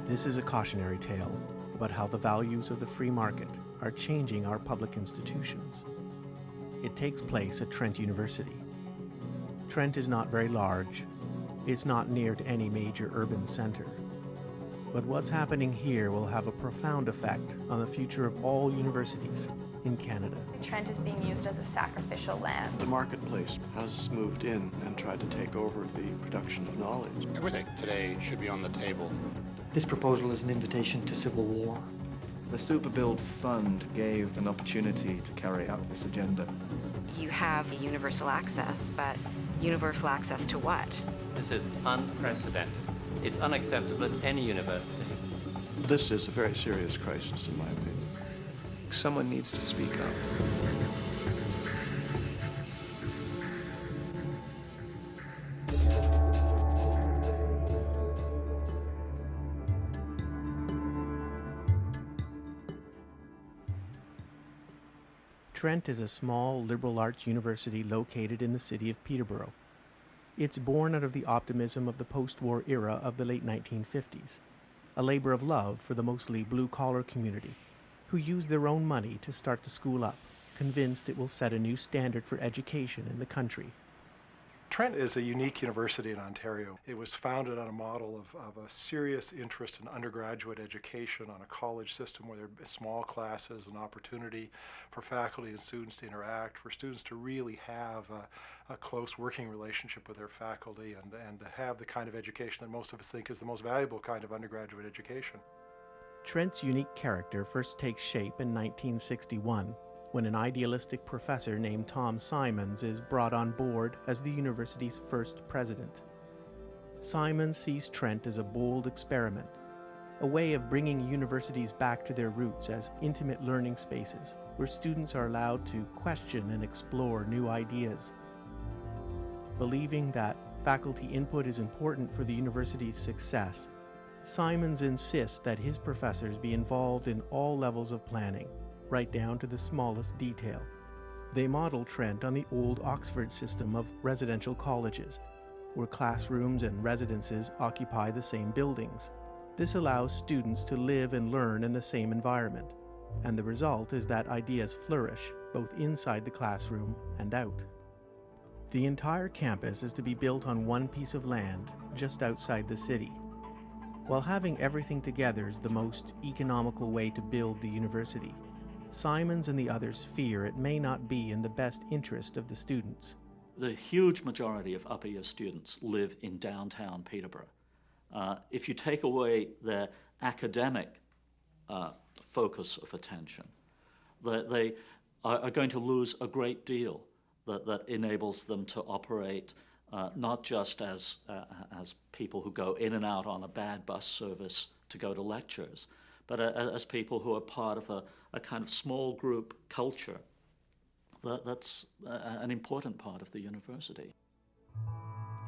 This is a cautionary tale about how the values of the free market are changing our public institutions. It takes place at Trent University. Trent is not very large. It's not near to any major urban center. But what's happening here will have a profound effect on the future of all universities in Canada. Trent is being used as a sacrificial lamb. The marketplace has moved in and tried to take over the production of knowledge. Everything today should be on the table. This proposal is an invitation to civil war. The Superbuild Fund gave an opportunity to carry out this agenda. You have universal access, but universal access to what? This is unprecedented. It's unacceptable at any university. This is a very serious crisis, in my opinion. Someone needs to speak up. Trent is a small liberal arts university located in the city of Peterborough. It's born out of the optimism of the post-war era of the late 1950s, a labor of love for the mostly blue-collar community, who used their own money to start the school up, convinced it will set a new standard for education in the country. Trent is a unique university in Ontario. It was founded on a model of a serious interest in undergraduate education, on a college system where there are small classes, an opportunity for faculty and students to interact, for students to really have a close working relationship with their faculty and to have the kind of education that most of us think is the most valuable kind of undergraduate education. Trent's unique character first takes shape in 1961, when an idealistic professor named Tom Simons is brought on board as the university's first president. Simons sees Trent as a bold experiment, a way of bringing universities back to their roots as intimate learning spaces where students are allowed to question and explore new ideas. Believing that faculty input is important for the university's success, Simons insists that his professors be involved in all levels of planning, right down to the smallest detail. They model Trent on the old Oxford system of residential colleges, where classrooms and residences occupy the same buildings. This allows students to live and learn in the same environment, and the result is that ideas flourish both inside the classroom and out. The entire campus is to be built on one piece of land just outside the city. While having everything together is the most economical way to build the university, Simons and the others fear it may not be in the best interest of the students. The huge majority of upper year students live in downtown Peterborough. If you take away their academic focus of attention, they are going to lose a great deal that enables them to operate not just as people who go in and out on a bad bus service to go to lectures, but as people who are part of a kind of small group culture. That's an important part of the university.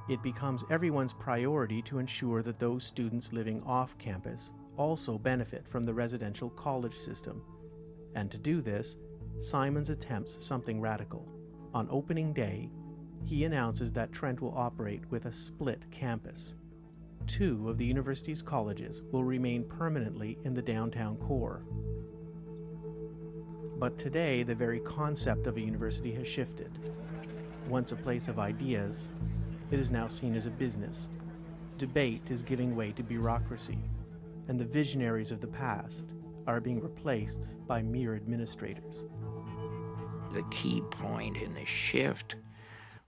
It becomes everyone's priority to ensure that those students living off campus also benefit from the residential college system. And to do this, Simons attempts something radical. On opening day, he announces that Trent will operate with a split campus. 2 of the university's colleges will remain permanently in the downtown core. But today, the very concept of a university has shifted. Once a place of ideas, it is now seen as a business. Debate is giving way to bureaucracy, and the visionaries of the past are being replaced by mere administrators. The key point in the shift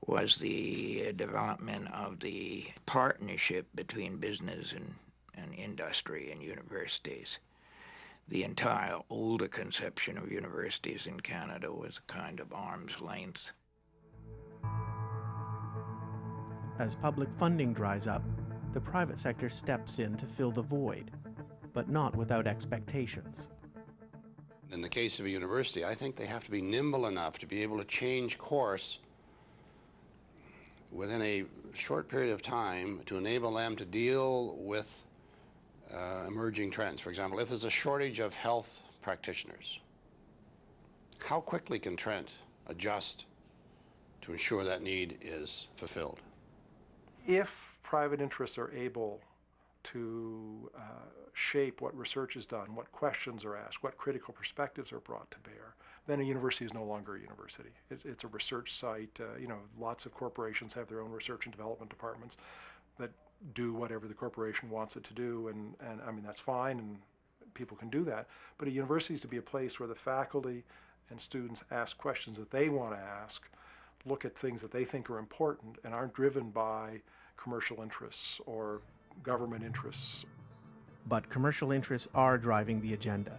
was the development of the partnership between business and industry and universities. The entire older conception of universities in Canada was a kind of arm's length. As public funding dries up, the private sector steps in to fill the void, but not without expectations. In the case of a university, I think they have to be nimble enough to be able to change course within a short period of time to enable them to deal with emerging trends. For example, if there's a shortage of health practitioners, how quickly can Trent adjust to ensure that need is fulfilled? If private interests are able to shape what research is done, what questions are asked, what critical perspectives are brought to bear, then a university is no longer a university. It's a research site. Lots of corporations have their own research and development departments that do whatever the corporation wants it to do, and I mean, that's fine, and people can do that. But a university is to be a place where the faculty and students ask questions that they want to ask, look at things that they think are important, and aren't driven by commercial interests or government interests. But commercial interests are driving the agenda,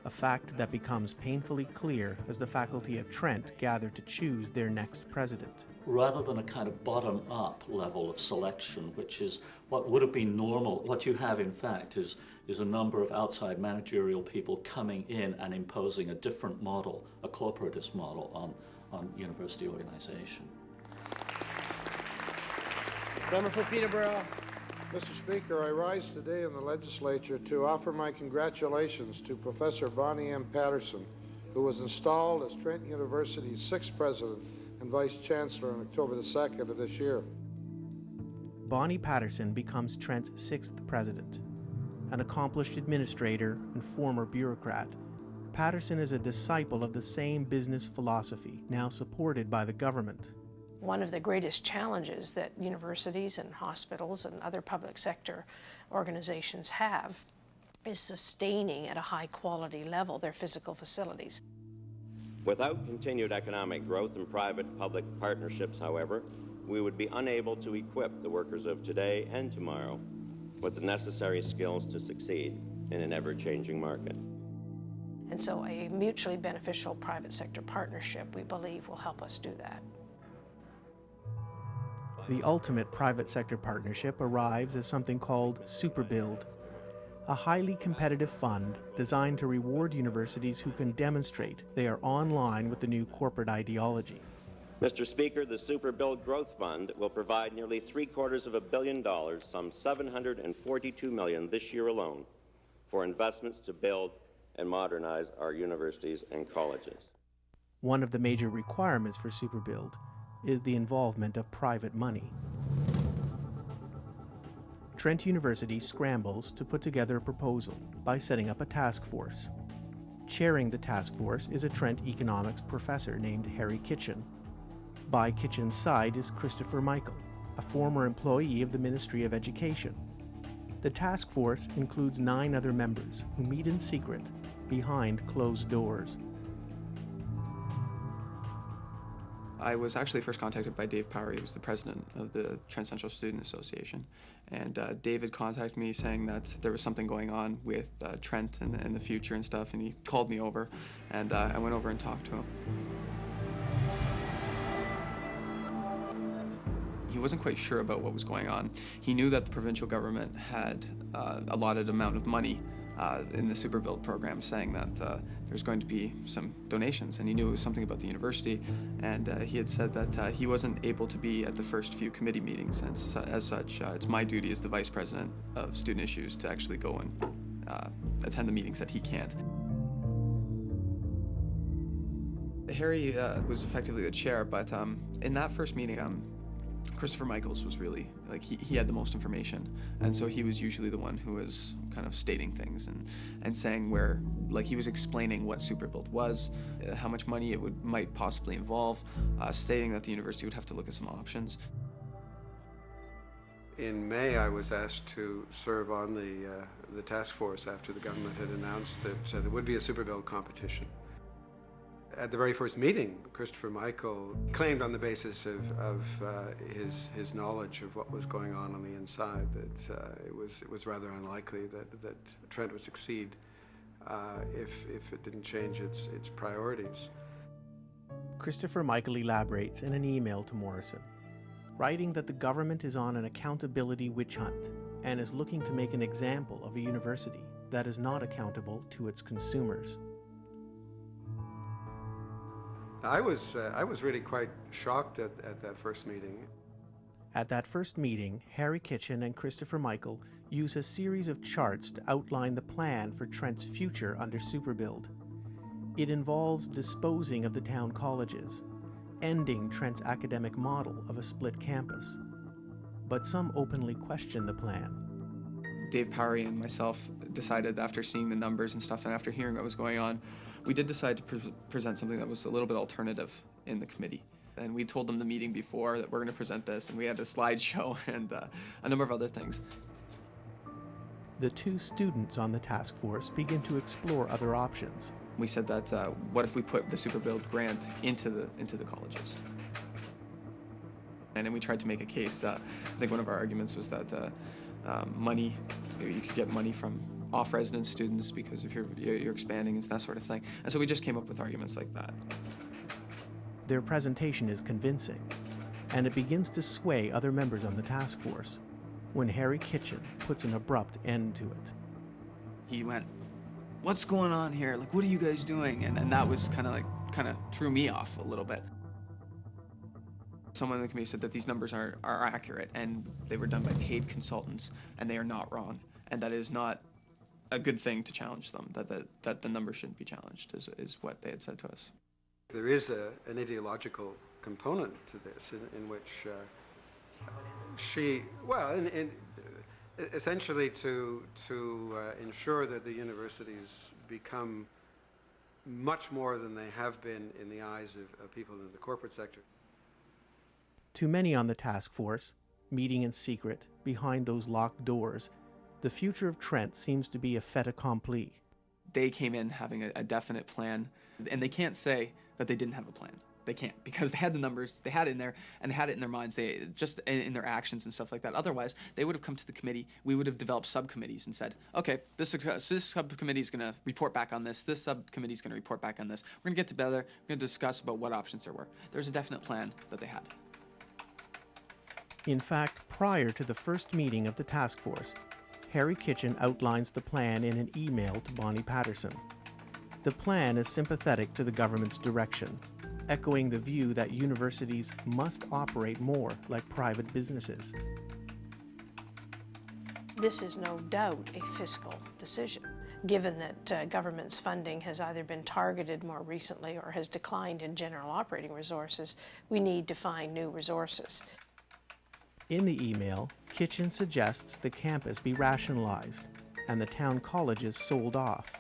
a fact that becomes painfully clear as the faculty at Trent gather to choose their next president. Rather than a kind of bottom-up level of selection, which is what would have been normal, what you have, in fact, is a number of outside managerial people coming in and imposing a different model, a corporatist model, on university organization. Member for Peterborough. Mr. Speaker, I rise today in the legislature to offer my congratulations to Professor Bonnie M. Patterson, who was installed as Trent University's 6th president and vice chancellor on October the 2nd of this year. Bonnie Patterson becomes Trent's 6th president. An accomplished administrator and former bureaucrat, Patterson is a disciple of the same business philosophy now supported by the government. One of the greatest challenges that universities and hospitals and other public sector organizations have is sustaining at a high quality level their physical facilities. Without continued economic growth and private-public partnerships, however, we would be unable to equip the workers of today and tomorrow with the necessary skills to succeed in an ever-changing market. And so a mutually beneficial private sector partnership, we believe, will help us do that. The ultimate private sector partnership arrives as something called SuperBuild, a highly competitive fund designed to reward universities who can demonstrate they are online with the new corporate ideology. Mr. Speaker, the SuperBuild Growth Fund will provide nearly $750 million, some $742 million this year alone, for investments to build and modernize our universities and colleges. One of the major requirements for SuperBuild is the involvement of private money. Trent University scrambles to put together a proposal by setting up a task force. Chairing the task force is a Trent economics professor named Harry Kitchen. By Kitchen's side is Christopher Michael, a former employee of the Ministry of Education. The task force includes 9 other members who meet in secret behind closed doors. I was actually first contacted by Dave Power. He was the president of the Trent Central Student Association. And David contacted me saying that there was something going on with Trent and the future and stuff, and he called me over, and I went over and talked to him. He wasn't quite sure about what was going on. He knew that the provincial government had allotted amount of money in the SuperBuild program, saying that there's going to be some donations, and he knew it was something about the university, and he had said that he wasn't able to be at the first few committee meetings, and as such, it's my duty as the vice president of student issues to actually go and attend the meetings that he can't. Harry was effectively the chair, but in that first meeting, Christopher Michaels was really, like, he had the most information, and so he was usually the one who was kind of stating things and saying where, like, he was explaining what SuperBuild was, how much money it might possibly involve, stating that the university would have to look at some options. In May, I was asked to serve on the task force after the government had announced that there would be a SuperBuild competition. At the very first meeting, Christopher Michael claimed on the basis of his knowledge of what was going on the inside that it was rather unlikely that Trent would succeed if it didn't change its priorities. Christopher Michael elaborates in an email to Morrison, writing that the government is on an accountability witch hunt and is looking to make an example of a university that is not accountable to its consumers. I was really quite shocked at that first meeting. At that first meeting, Harry Kitchen and Christopher Michael use a series of charts to outline the plan for Trent's future under SuperBuild. It involves disposing of the town colleges, ending Trent's academic model of a split campus. But some openly question the plan. Dave Powery and myself decided, after seeing the numbers and stuff and after hearing what was going on, we did decide to present something that was a little bit alternative in the committee. And we told them the meeting before that we're going to present this, and we had a slideshow and a number of other things. The two students on the task force begin to explore other options. We said that what if we put the Superbuild grant into the colleges? And then we tried to make a case. I think one of our arguments was that money, you could get money from off-resident students because if you're expanding and that sort of thing. And so we just came up with arguments like that. Their presentation is convincing, and it begins to sway other members on the task force when Harry Kitchen puts an abrupt end to it. He went, "What's going on here? Like, what are you guys doing?" And that was kind of threw me off a little bit. Someone in the committee said that these numbers are accurate, and they were done by paid consultants, and they are not wrong, and that is not a good thing to challenge them. That the numbers shouldn't be challenged is what they had said to us. There is an ideological component to this in which essentially to ensure that the universities become much more than they have been in the eyes of people in the corporate sector. To many on the task force, meeting in secret, behind those locked doors, the future of Trent seems to be a fait accompli. They came in having a definite plan, and they can't say that they didn't have a plan. They can't, because they had the numbers, they had it in there, and they had it in their minds, they just in their actions and stuff like that. Otherwise, they would have come to the committee, we would have developed subcommittees and said, okay, this subcommittee is going to report back on this subcommittee is going to report back on this. We're going to get together, we're going to discuss about what options there were. There's a definite plan that they had. In fact, prior to the first meeting of the task force, Harry Kitchen outlines the plan in an email to Bonnie Patterson. The plan is sympathetic to the government's direction, echoing the view that universities must operate more like private businesses. This is no doubt a fiscal decision. Given that government's funding has either been targeted more recently or has declined in general operating resources, we need to find new resources. In the email, Kitchen suggests the campus be rationalized and the town colleges sold off.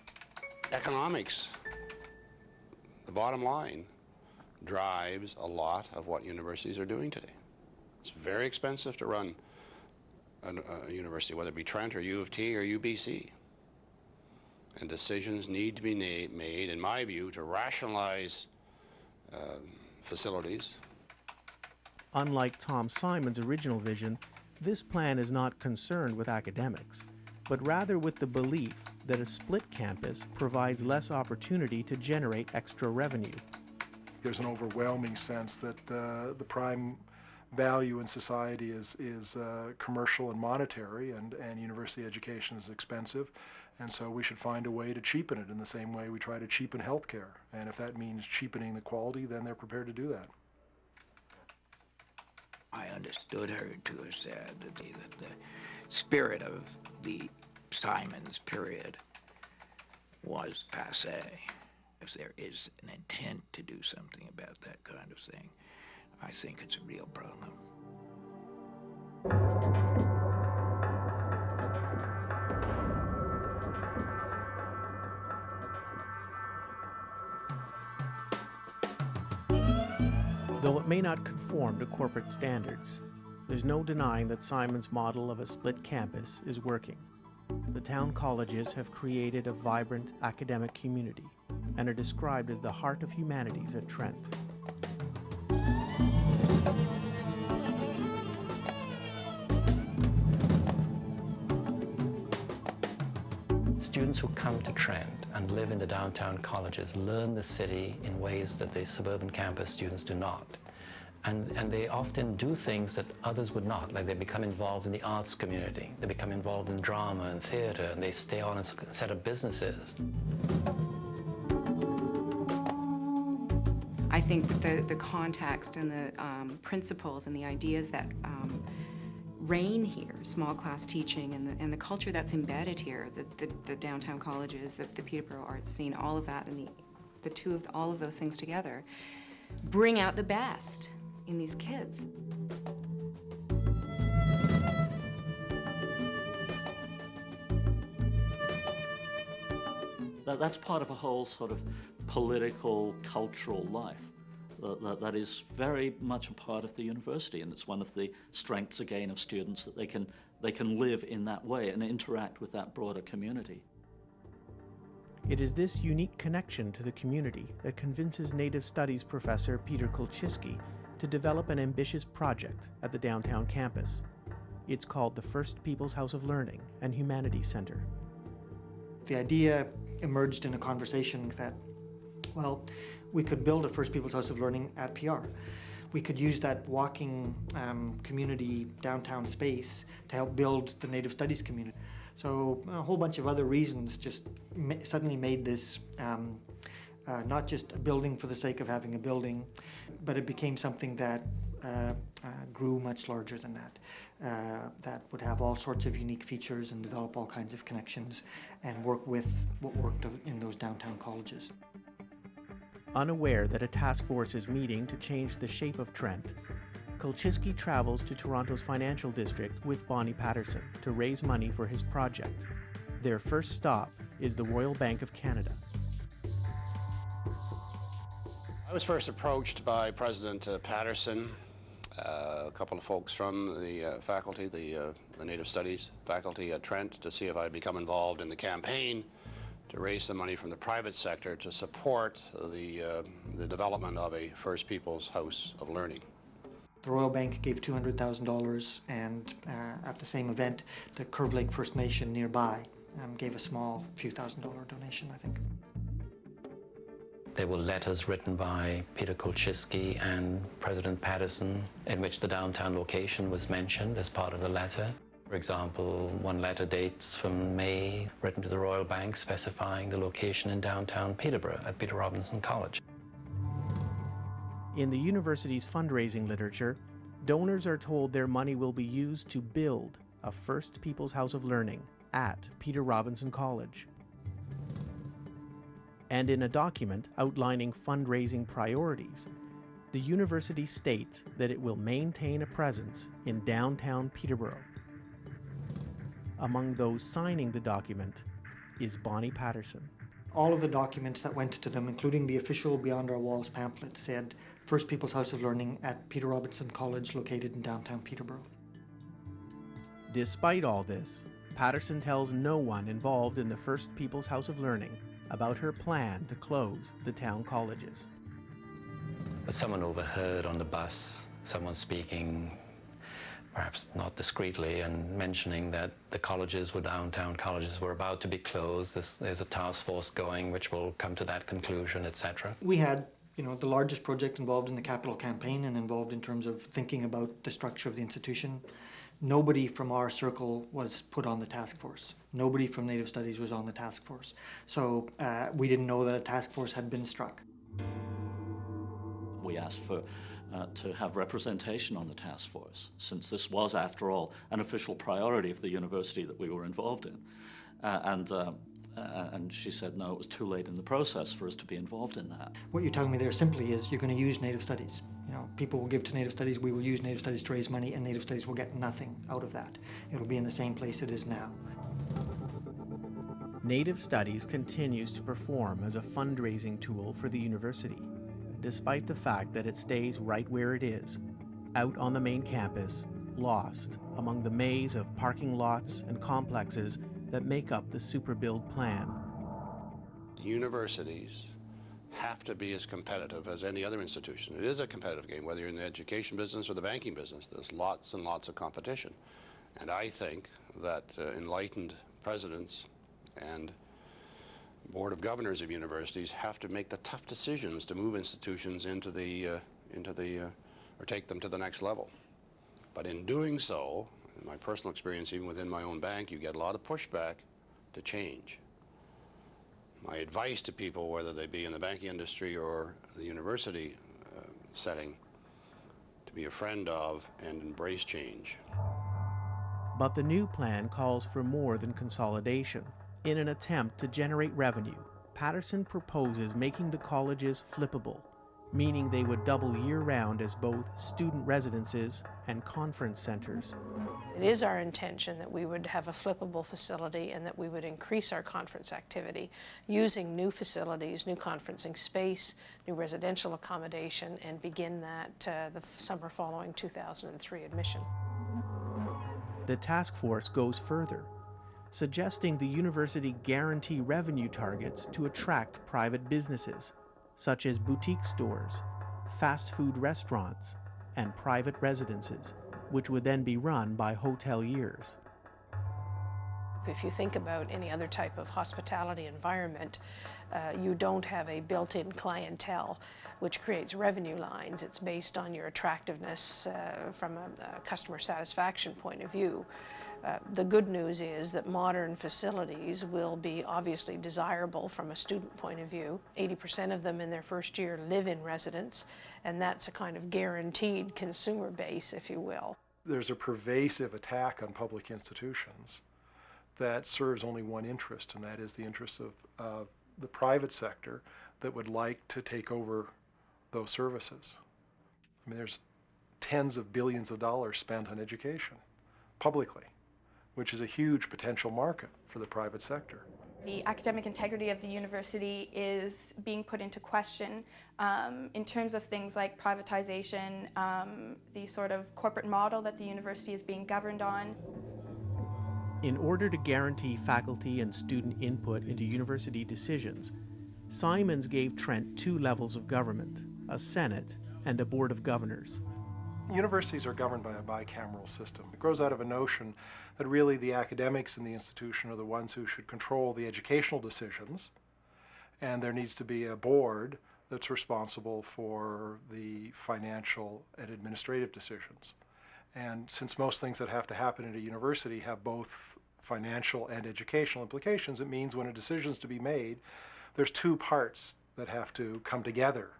Economics, the bottom line, drives a lot of what universities are doing today. It's very expensive to run a university, whether it be Trent or U of T or UBC. And decisions need to be made, in my view, to rationalize facilities. Unlike Tom Simon's original vision, this plan is not concerned with academics, but rather with the belief that a split campus provides less opportunity to generate extra revenue. There's an overwhelming sense that the prime value in society is commercial and monetary, and university education is expensive, and so we should find a way to cheapen it in the same way we try to cheapen healthcare. And if that means cheapening the quality, then they're prepared to do that. I understood her to have said that the spirit of the Simons period was passé. If there is an intent to do something about that kind of thing, I think it's a real problem. Though it may not conform to corporate standards, there's no denying that Simon's model of a split campus is working. The town colleges have created a vibrant academic community and are described as the heart of humanities at Trent. Students who come to Trent and live in the downtown colleges learn the city in ways that the suburban campus students do not. And they often do things that others would not, like they become involved in the arts community, they become involved in drama and theater, and they stay on a set of businesses. I think that the context and the principles and the ideas that reign here, small class teaching and the culture that's embedded here, the downtown colleges, the Peterborough arts scene, all of that, and the two of all of those things together bring out the best in these kids. That's part of a whole sort of political, cultural life that is very much a part of the university, and it's one of the strengths, again, of students, that they can live in that way and interact with that broader community. It is this unique connection to the community that convinces Native Studies professor Peter Kulczycki to develop an ambitious project at the downtown campus. It's called the First People's House of Learning and Humanities Center. The idea emerged in a conversation that, well, we could build a First People's House of Learning at PR. We could use that walking community downtown space to help build the Native Studies community. So a whole bunch of other reasons just suddenly made this not just a building for the sake of having a building, but it became something that grew much larger than that. That would have all sorts of unique features and develop all kinds of connections and work with what worked in those downtown colleges. Unaware that a task force is meeting to change the shape of Trent, Kulczycki travels to Toronto's financial district with Bonnie Patterson to raise money for his project. Their first stop is the Royal Bank of Canada. I was first approached by President Patterson, a couple of folks from the faculty, the Native Studies faculty at Trent, to see if I'd become involved in the campaign to raise some money from the private sector to support the development of a First People's House of Learning. The Royal Bank gave $200,000, and at the same event, the Curve Lake First Nation nearby gave a small few $1,000 donation, I think. There were letters written by Peter Kulczycki and President Patterson in which the downtown location was mentioned as part of the letter. For example, one letter dates from May, written to the Royal Bank, specifying the location in downtown Peterborough at Peter Robinson College. In the university's fundraising literature, donors are told their money will be used to build a First People's House of Learning at Peter Robinson College. And in a document outlining fundraising priorities, the university states that it will maintain a presence in downtown Peterborough. Among those signing the document is Bonnie Patterson. All of the documents that went to them, including the official Beyond Our Walls pamphlet, said First People's House of Learning at Peter Robinson College located in downtown Peterborough. Despite all this, Patterson tells no one involved in the First People's House of Learning about her plan to close the town colleges. But someone overheard on the bus someone speaking, perhaps not discreetly, and mentioning that the colleges were downtown colleges were about to be closed. There's a task force going which will come to that conclusion, etc. We had, the largest project involved in the capital campaign and involved in terms of thinking about the structure of the institution. Nobody from our circle was put on the task force. Nobody from Native Studies was on the task force. So we didn't know that a task force had been struck. We asked for to have representation on the task force, since this was, after all, an official priority of the university that we were involved in. And she said, no, it was too late in the process for us to be involved in that. What you're telling me there simply is you're going to use Native Studies. People will give to Native Studies, we will use Native Studies to raise money, and Native Studies will get nothing out of that. It'll be in the same place it is now. Native Studies continues to perform as a fundraising tool for the university, despite the fact that it stays right where it is, out on the main campus, lost among the maze of parking lots and complexes that make up the Superbuild plan. Universities have to be as competitive as any other institution. It is a competitive game, whether you're in the education business or the banking business. There's lots and lots of competition. And I think that enlightened presidents and board of governors of universities have to make the tough decisions to move institutions into the or take them to the next level. But in doing so, in my personal experience, even within my own bank, you get a lot of pushback to change. My advice to people, whether they be in the banking industry or the university setting, to be a friend of and embrace change. But the new plan calls for more than consolidation. In an attempt to generate revenue, Patterson proposes making the colleges flippable, meaning they would double year-round as both student residences and conference centers. It is our intention that we would have a flippable facility and that we would increase our conference activity using new facilities, new conferencing space, new residential accommodation, and begin that the summer following 2003 admission. The task force goes further, suggesting the university guarantee revenue targets to attract private businesses, such as boutique stores, fast food restaurants, and private residences, which would then be run by hoteliers. If you think about any other type of hospitality environment, you don't have a built-in clientele which creates revenue lines. It's based on your attractiveness from a customer satisfaction point of view. The good news is that modern facilities will be obviously desirable from a student point of view. 80% of them in their first year live in residence, and that's a kind of guaranteed consumer base, if you will. There's a pervasive attack on public institutions that serves only one interest, and that is the interest of the private sector that would like to take over those services. I mean, there's tens of billions of dollars spent on education publicly, which is a huge potential market for the private sector. The academic integrity of the university is being put into question in terms of things like privatization, the sort of corporate model that the university is being governed on. In order to guarantee faculty and student input into university decisions, Simons gave Trent 2 levels of government, a Senate and a Board of Governors. Universities are governed by a bicameral system. It grows out of a notion that really the academics in the institution are the ones who should control the educational decisions, and there needs to be a board that's responsible for the financial and administrative decisions. And since most things that have to happen at a university have both financial and educational implications, it means when a decision is to be made, there's 2 parts that have to come together.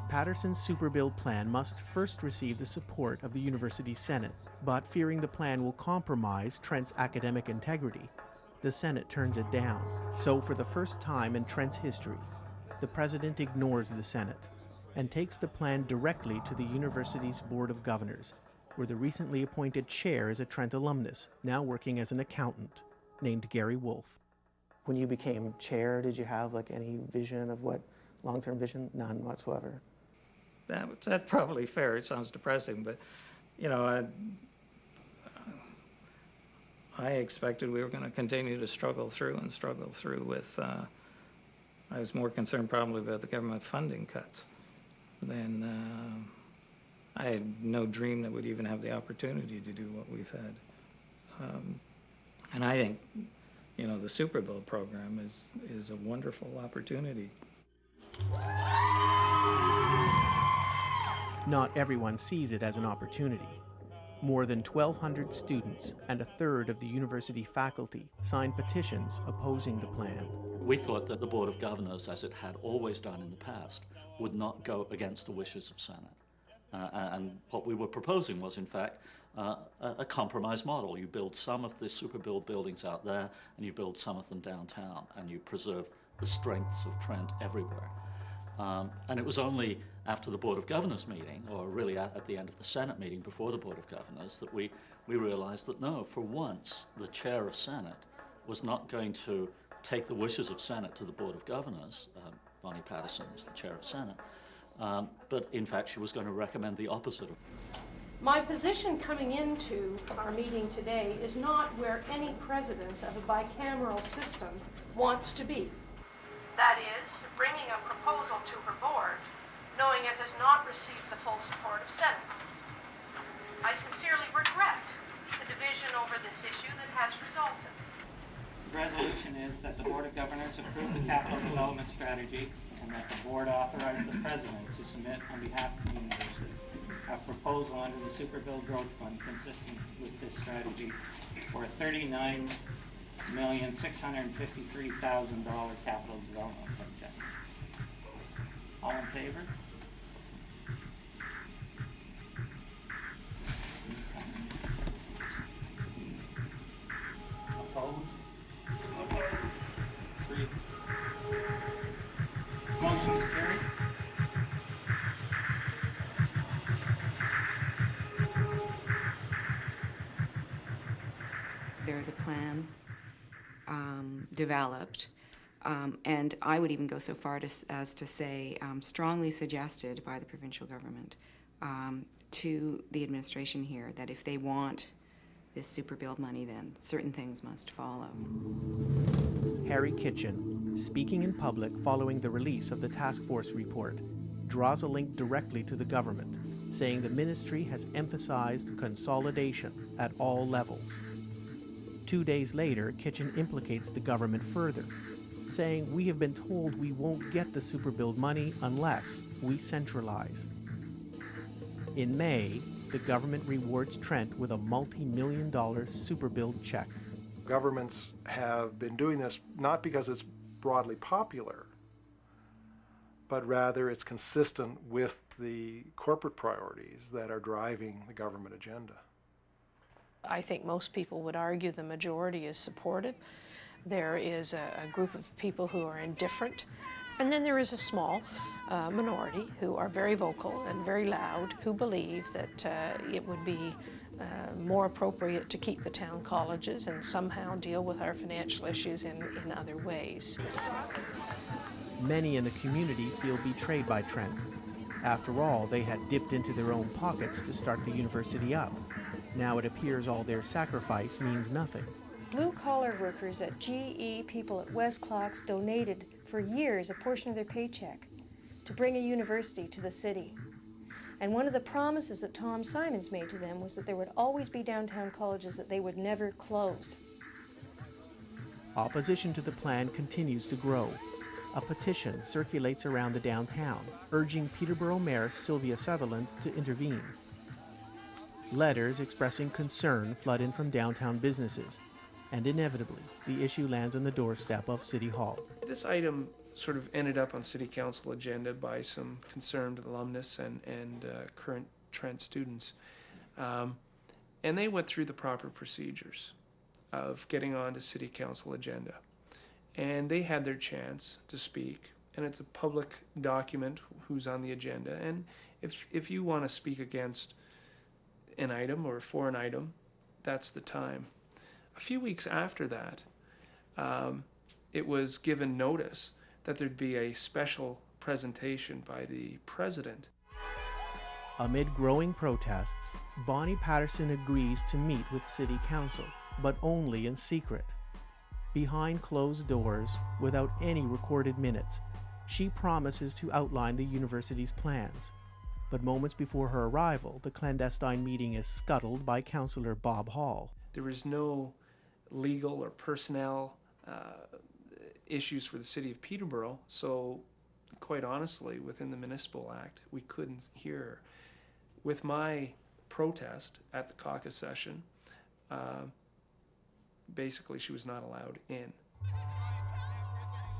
Patterson's Superbuild plan must first receive the support of the University Senate, but fearing the plan will compromise Trent's academic integrity, the Senate turns it down. So for the first time in Trent's history, the president ignores the Senate and takes the plan directly to the university's Board of Governors, where the recently appointed chair is a Trent alumnus, now working as an accountant, named Gary Wolfe. When you became chair, did you have any vision of what long-term vision? None whatsoever. That's probably fair. It sounds depressing, but I expected we were going to continue to struggle through with. I was more concerned probably about the government funding cuts than I had no dream that we'd even have the opportunity to do what we've had. And I think, the Superbuild program is a wonderful opportunity. Not everyone sees it as an opportunity. More than 1,200 students and a third of the university faculty signed petitions opposing the plan. We thought that the Board of Governors, as it had always done in the past, would not go against the wishes of Senate. And what we were proposing was, in fact, a compromise model. You build some of the Superbuild buildings out there, and you build some of them downtown, and you preserve the strengths of Trent everywhere. And it was only after the Board of Governors meeting, or really at the end of the Senate meeting before the Board of Governors, that we realized that no, for once, the chair of Senate was not going to take the wishes of Senate to the Board of Governors. Bonnie Patterson is the chair of Senate. But in fact, she was going to recommend the opposite. My position coming into our meeting today is not where any president of a bicameral system wants to be. That is, bringing a proposal to her board, knowing it has not received the full support of Senate. I sincerely regret the division over this issue that has resulted. The resolution is that the Board of Governors approve the capital development strategy and that the board authorize the president to submit on behalf of the university a proposal under the Superbuild Growth Fund consistent with this strategy for a $39,653,000 capital development project. All in favor? Opposed? Three. Motion is carried. there's a plan developed, and I would even go so far as to say strongly suggested by the provincial government to the administration here that if they want this super build money, then certain things must follow. Harry Kitchen, speaking in public following the release of the task force report, draws a link directly to the government, saying the ministry has emphasized consolidation at all levels. 2 days later, Kitchen implicates the government further, saying we have been told we won't get the superbuild money unless we centralize. In May, the government rewards Trent with a multi-million-dollar superbuild check. Governments have been doing this not because it's broadly popular, but rather it's consistent with the corporate priorities that are driving the government agenda. I think most people would argue the majority is supportive. There is a group of people who are indifferent. And then there is a small minority who are very vocal and very loud, who believe that it would be more appropriate to keep the town colleges and somehow deal with our financial issues in other ways. Many in the community feel betrayed by Trent. After all, they had dipped into their own pockets to start the university up. Now it appears all their sacrifice means nothing. Blue-collar workers at GE, people at West Clocks donated for years a portion of their paycheck to bring a university to the city. And one of the promises that Tom Simons made to them was that there would always be downtown colleges, that they would never close. Opposition to the plan continues to grow. A petition circulates around the downtown, urging Peterborough Mayor Sylvia Sutherland to intervene. Letters expressing concern flood in from downtown businesses, and inevitably, the issue lands on the doorstep of City Hall. This item sort of ended up on City Council agenda by some concerned alumnus and current Trent students. And they went through the proper procedures of getting onto City Council agenda. And they had their chance to speak, and it's a public document who's on the agenda. And if you want to speak against an item or for an item, that's the time. A few weeks after that, it was given notice that there'd be a special presentation by the president. Amid growing protests, Bonnie Patterson agrees to meet with City Council, but only in secret. Behind closed doors, without any recorded minutes, she promises to outline the university's plans. But moments before her arrival, the clandestine meeting is scuttled by Councillor Bob Hall. There was no legal or personnel issues for the city of Peterborough, so quite honestly, within the Municipal Act, we couldn't hear her. With my protest at the caucus session, basically she was not allowed in.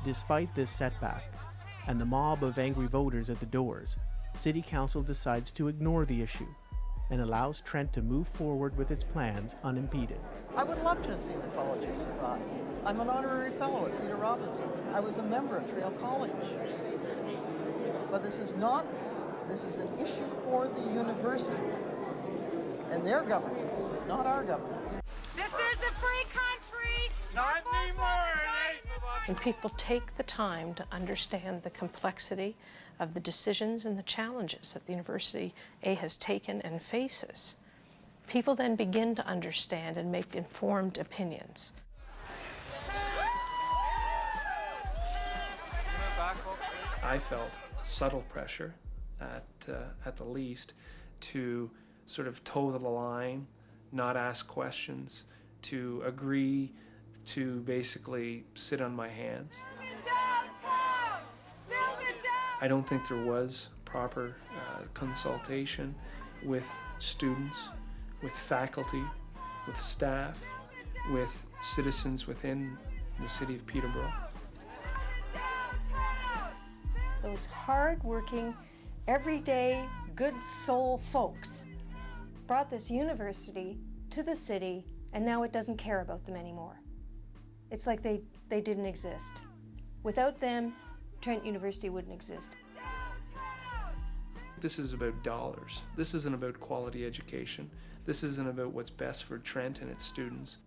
Despite this setback, and the mob of angry voters at the doors, City Council decides to ignore the issue and allows Trent to move forward with its plans unimpeded. I would love to see the colleges survive. I'm an honorary fellow at Peter Robinson. I was a member of Trail College. But this is an issue for the university and their governments, not our governments. This is a free country! Not anymore! And people take the time to understand the complexity of the decisions and the challenges that the University has taken and faces. People then begin to understand and make informed opinions. I felt subtle pressure, at the least, to sort of toe the line, not ask questions, to agree to basically sit on my hands. I don't think there was proper consultation with students, with faculty, with staff, with citizens within the city of Peterborough. Those hard-working, everyday, good soul folks brought this university to the city, and now it doesn't care about them anymore. It's like they didn't exist. Without them, Trent University wouldn't exist. This is about dollars. This isn't about quality education. This isn't about what's best for Trent and its students.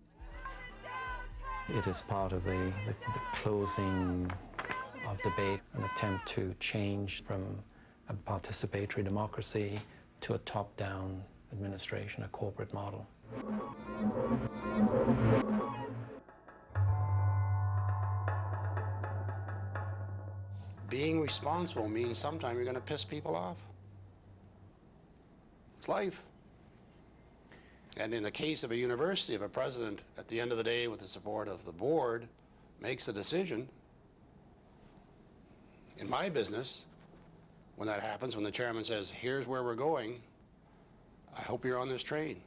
It is part of the closing of debate, an attempt to change from a participatory democracy to a top-down administration, a corporate model. Being responsible means sometimes you're going to piss people off. It's life. And in the case of a university, if a president, at the end of the day, with the support of the board, makes a decision, in my business, when that happens, when the chairman says, here's where we're going, I hope you're on this train.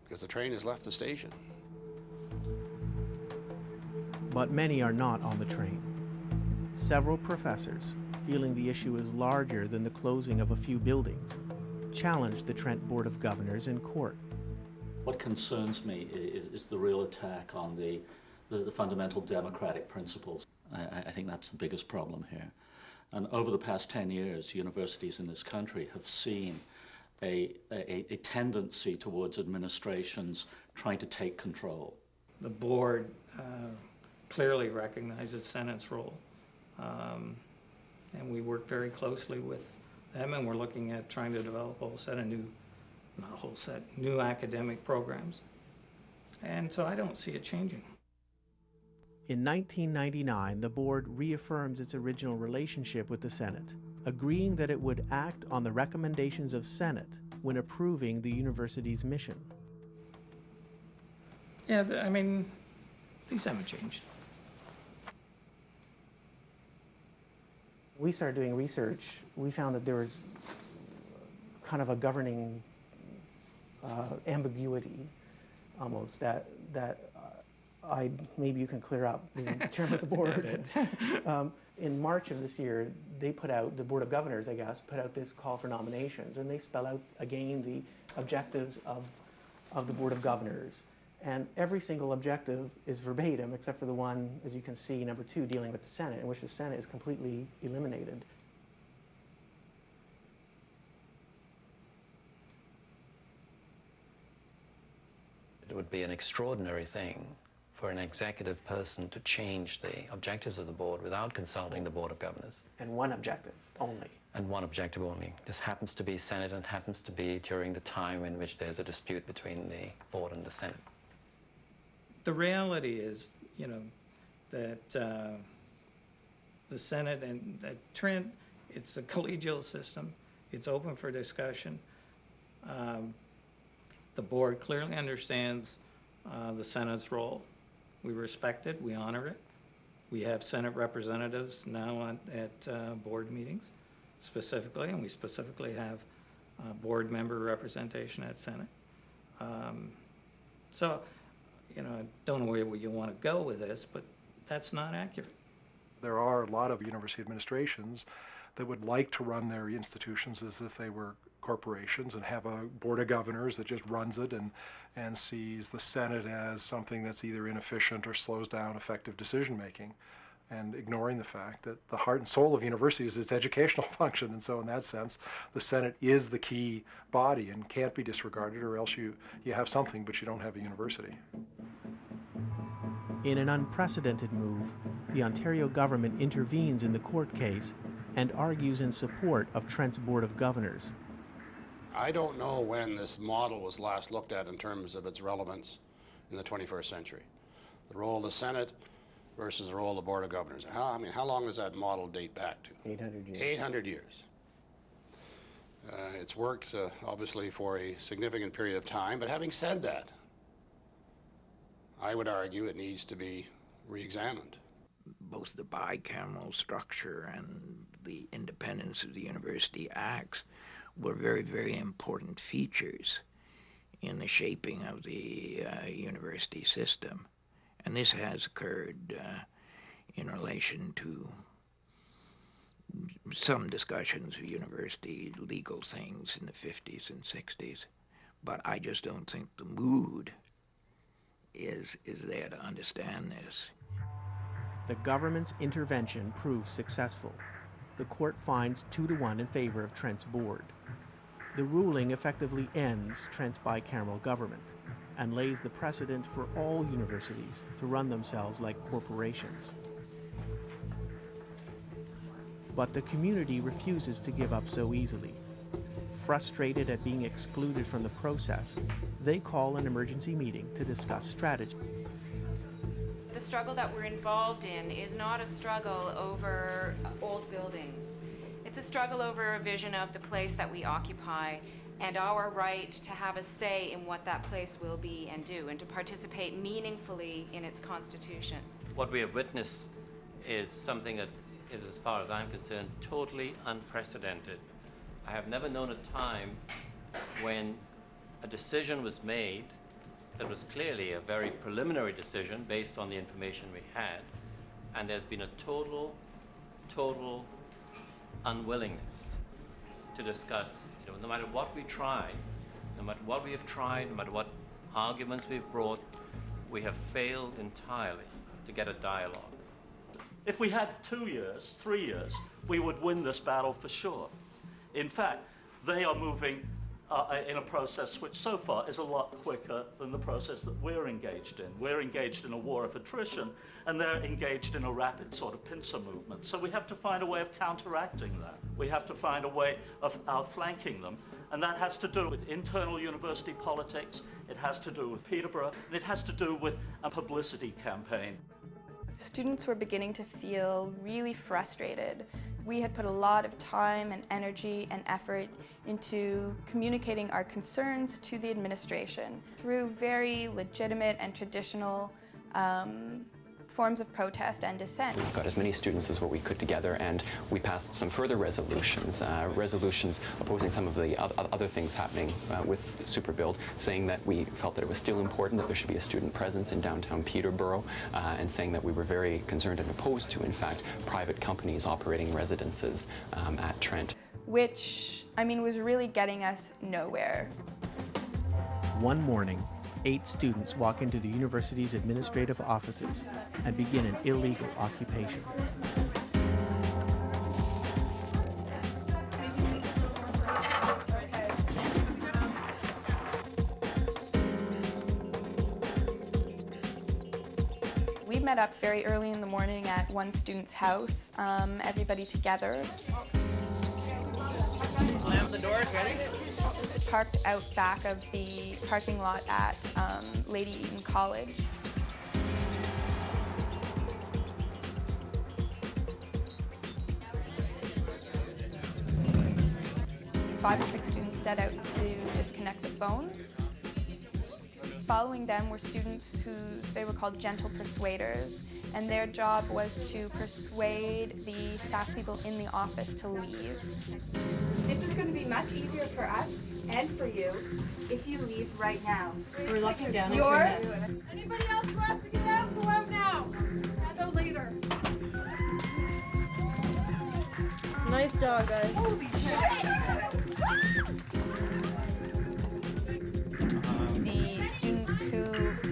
Because the train has left the station. But many are not on the train. Several professors, feeling the issue is larger than the closing of a few buildings, challenged the Trent Board of Governors in court. What concerns me is the real attack on the fundamental democratic principles. I think that's the biggest problem here. And over the past 10 years, universities in this country have seen a tendency towards administrations trying to take control. The board clearly recognizes Senate's role. And we work very closely with them, and we're looking at trying to develop a whole set of new academic programs. And so I don't see it changing. In 1999, the board reaffirms its original relationship with the Senate, agreeing that it would act on the recommendations of Senate when approving the university's mission. Yeah, I mean, these haven't changed. We started doing research. We found that there was kind of a governing ambiguity, almost, that maybe you can clear up, being the chairman of the board. In March of this year, they put out, the Board of Governors, I guess, put out this call for nominations, and they spell out again the objectives of the Board of Governors. And every single objective is verbatim, except for the one, as you can see, number 2, dealing with the Senate, in which the Senate is completely eliminated. It would be an extraordinary thing for an executive person to change the objectives of the board without consulting the Board of Governors. And one objective only. And one objective only. This happens to be Senate and happens to be during the time in which there's a dispute between the board and the Senate. The reality is, you know, that the Senate and Trent, it's a collegial system. It's open for discussion. The board clearly understands the Senate's role. We respect it, we honor it. We have Senate representatives now at board meetings specifically, and we specifically have board member representation at Senate. So, you know, I don't know where you want to go with this, but that's not accurate. There are a lot of university administrations that would like to run their institutions as if they were corporations and have a board of governors that just runs it and sees the Senate as something that's either inefficient or slows down effective decision making, and ignoring the fact that the heart and soul of universities is its educational function. And so in that sense, the Senate is the key body and can't be disregarded, or else you have something but you don't have a university. In an unprecedented move, the Ontario government intervenes in the court case and argues in support of Trent's Board of Governors. I don't know when this model was last looked at in terms of its relevance in the 21st century. The role of the Senate versus the role of the Board of Governors. How long does that model date back to? 800 years. 800 years. It's worked, obviously, for a significant period of time, but having said that, I would argue it needs to be re-examined. Both the bicameral structure and the independence of the university acts were very, very important features in the shaping of the university system. And this has occurred in relation to some discussions of university legal things in the 50s and 60s. But I just don't think the mood is there to understand this. The government's intervention proves successful. The court finds 2-1 in favor of Trent's board. The ruling effectively ends Trent's bicameral government, and lays the precedent for all universities to run themselves like corporations. But the community refuses to give up so easily. Frustrated at being excluded from the process, they call an emergency meeting to discuss strategy. The struggle that we're involved in is not a struggle over old buildings. It's a struggle over a vision of the place that we occupy and our right to have a say in what that place will be and do, and to participate meaningfully in its constitution. What we have witnessed is something that is, as far as I'm concerned, totally unprecedented. I have never known a time when a decision was made that was clearly a very preliminary decision based on the information we had, and there's been a total unwillingness to discuss. No matter what we try, no matter what we have tried, no matter what arguments we've brought, we have failed entirely to get a dialogue. If we had 2 years, 3 years, we would win this battle for sure. In fact, they are moving in a process which so far is a lot quicker than the process that we're engaged in. We're engaged in a war of attrition, and they're engaged in a rapid sort of pincer movement. So we have to find a way of counteracting that. We have to find a way of outflanking them, and that has to do with internal university politics, it has to do with Peterborough, and it has to do with a publicity campaign. Students were beginning to feel really frustrated. We had put a lot of time and energy and effort into communicating our concerns to the administration through very legitimate and traditional forms of protest and dissent. We've got as many students as what we could together, and we passed some further resolutions, resolutions opposing some of the other things happening with Superbuild, saying that we felt that it was still important that there should be a student presence in downtown Peterborough, and saying that we were very concerned and opposed to, in fact, private companies operating residences at Trent. Which, I mean, was really getting us nowhere. One morning, 8 students walk into the university's administrative offices and begin an illegal occupation. We met up very early in the morning at one student's house, everybody together. Slam the door, ready? Parked out back of the parking lot at Lady Eaton College. Five or 6 students stood out to disconnect the phones. Following them were students they were called gentle persuaders, and their job was to persuade the staff people in the office to leave. This is going to be much easier for us and for you if you leave right now. We're locking down. Anybody else who has to get out, go out now. And out later. Nice job, guys. Holy shit. The students who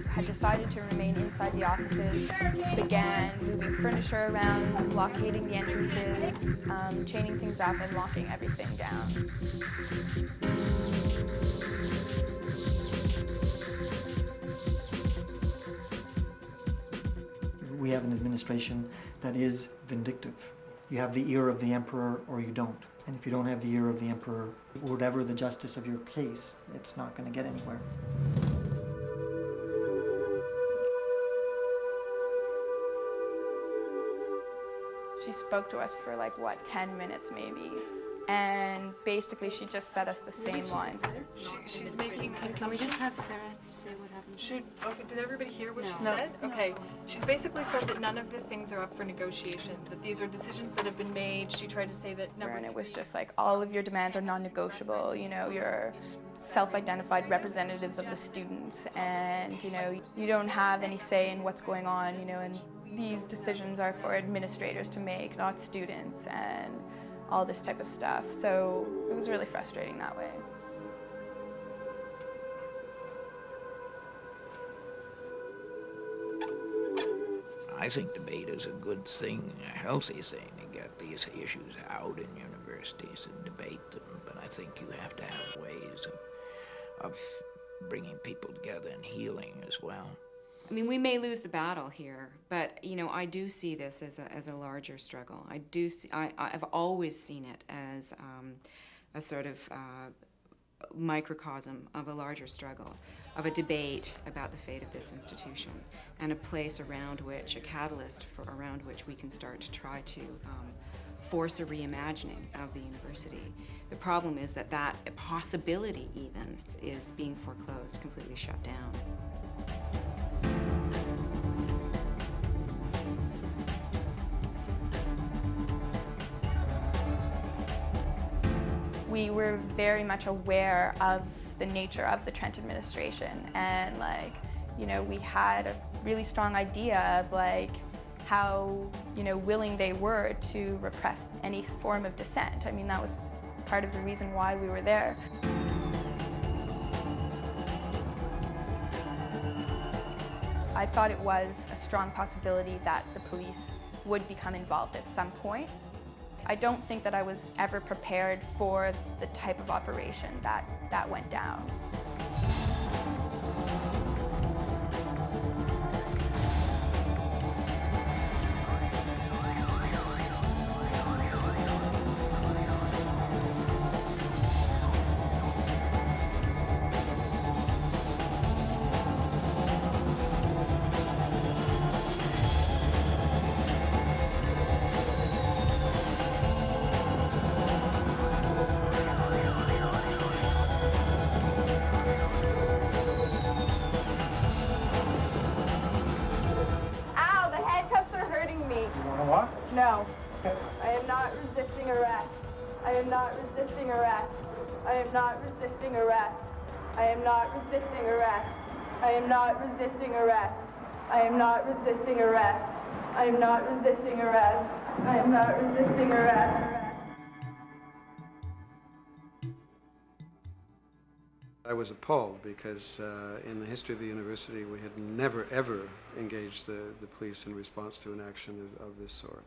had decided to remain inside the offices began moving furniture around, blockading the entrances, chaining things up and locking everything down. We have an administration that is vindictive. You have the ear of the emperor or you don't. And if you don't have the ear of the emperor, whatever the justice of your case, it's not going to get anywhere. She spoke to us for 10 minutes maybe. And basically she just fed us the same lines. She's making... Can we just have Sarah say what happened? Okay, did everybody hear what she No. said? Okay. She's basically said that none of the things are up for negotiation, that these are decisions that have been made. She tried to say that And it was just all of your demands are non-negotiable, you're self-identified representatives of the students, and you don't have any say in what's going on, and these decisions are for administrators to make, not students, and all this type of stuff. So it was really frustrating that way. I think debate is a good thing, a healthy thing, to get these issues out in universities and debate them. But I think you have to have ways of bringing people together and healing as well. I mean, we may lose the battle here, but you know, I do see this as a larger struggle. I've always seen it as a sort of microcosm of a larger struggle, of a debate about the fate of this institution, and a place around which, a catalyst around which we can start to try to force a reimagining of the university. The problem is that that possibility even is being foreclosed, completely shut down. We were very much aware of the nature of the Trent administration, and we had a really strong idea of how willing they were to repress any form of dissent. I mean, that was part of the reason why we were there. I thought it was a strong possibility that the police would become involved at some point. I don't think that I was ever prepared for the type of operation that went down. No. I am not resisting arrest. I am not resisting arrest. I am not resisting arrest. I am not resisting arrest. I am not resisting arrest. I am not resisting arrest. I am not resisting arrest. I am not resisting arrest. I was appalled because in the history of the university we had never ever engaged the police in response to an action of this sort.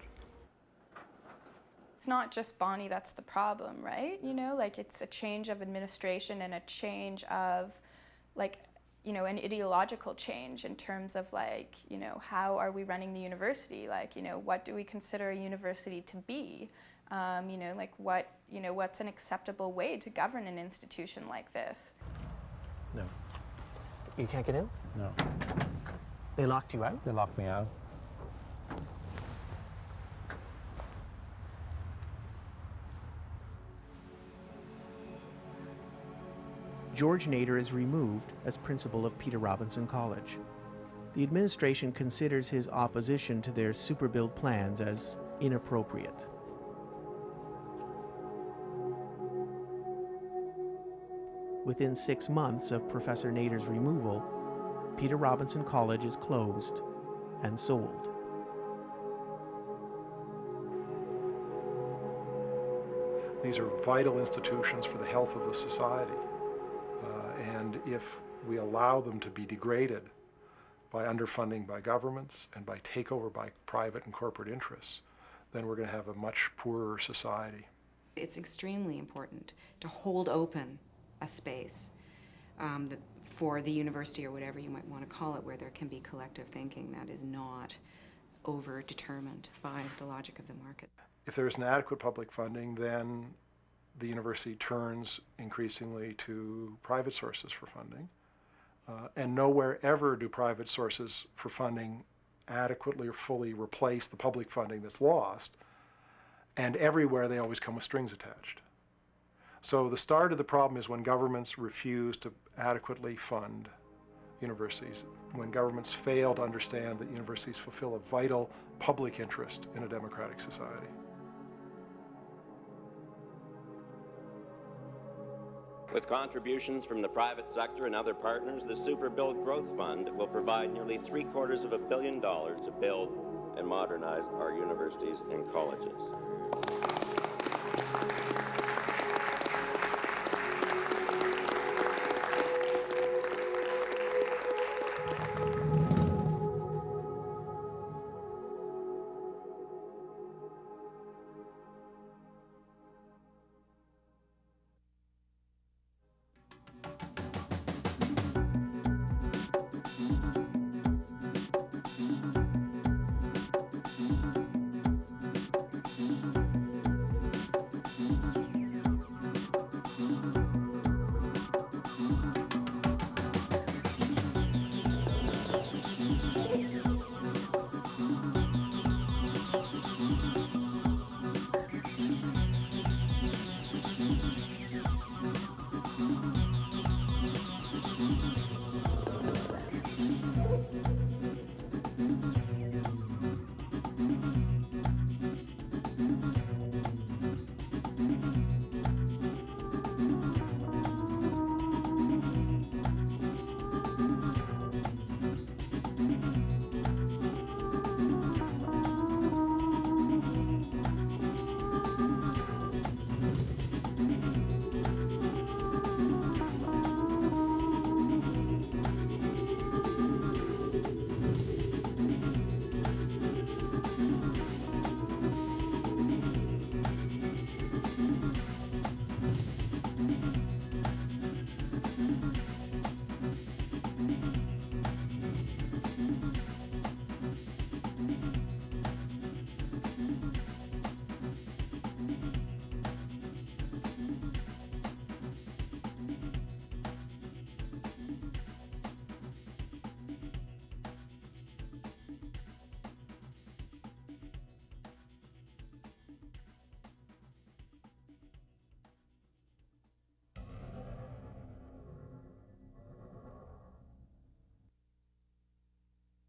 It's not just Bonnie that's the problem, right? It's a change of administration and a change of, an ideological change in terms of, how are we running the university? What do we consider a university to be? What's an acceptable way to govern an institution like this? No. You can't get in? No. They locked you out? They locked me out. George Nader is removed as principal of Peter Robinson College. The administration considers his opposition to their superbuild plans as inappropriate. Within 6 months of Professor Nader's removal, Peter Robinson College is closed and sold. These are vital institutions for the health of the society. And if we allow them to be degraded by underfunding by governments and by takeover by private and corporate interests, then we're going to have a much poorer society. It's extremely important to hold open a space for the university, or whatever you might want to call it, where there can be collective thinking that is not over-determined by the logic of the market. If there isn't adequate public funding, then the university turns increasingly to private sources for funding. And nowhere ever do private sources for funding adequately or fully replace the public funding that's lost. And everywhere they always come with strings attached. So the start of the problem is when governments refuse to adequately fund universities, when governments fail to understand that universities fulfill a vital public interest in a democratic society. With contributions from the private sector and other partners, the Superbuild Growth Fund will provide nearly $750 million to build and modernize our universities and colleges.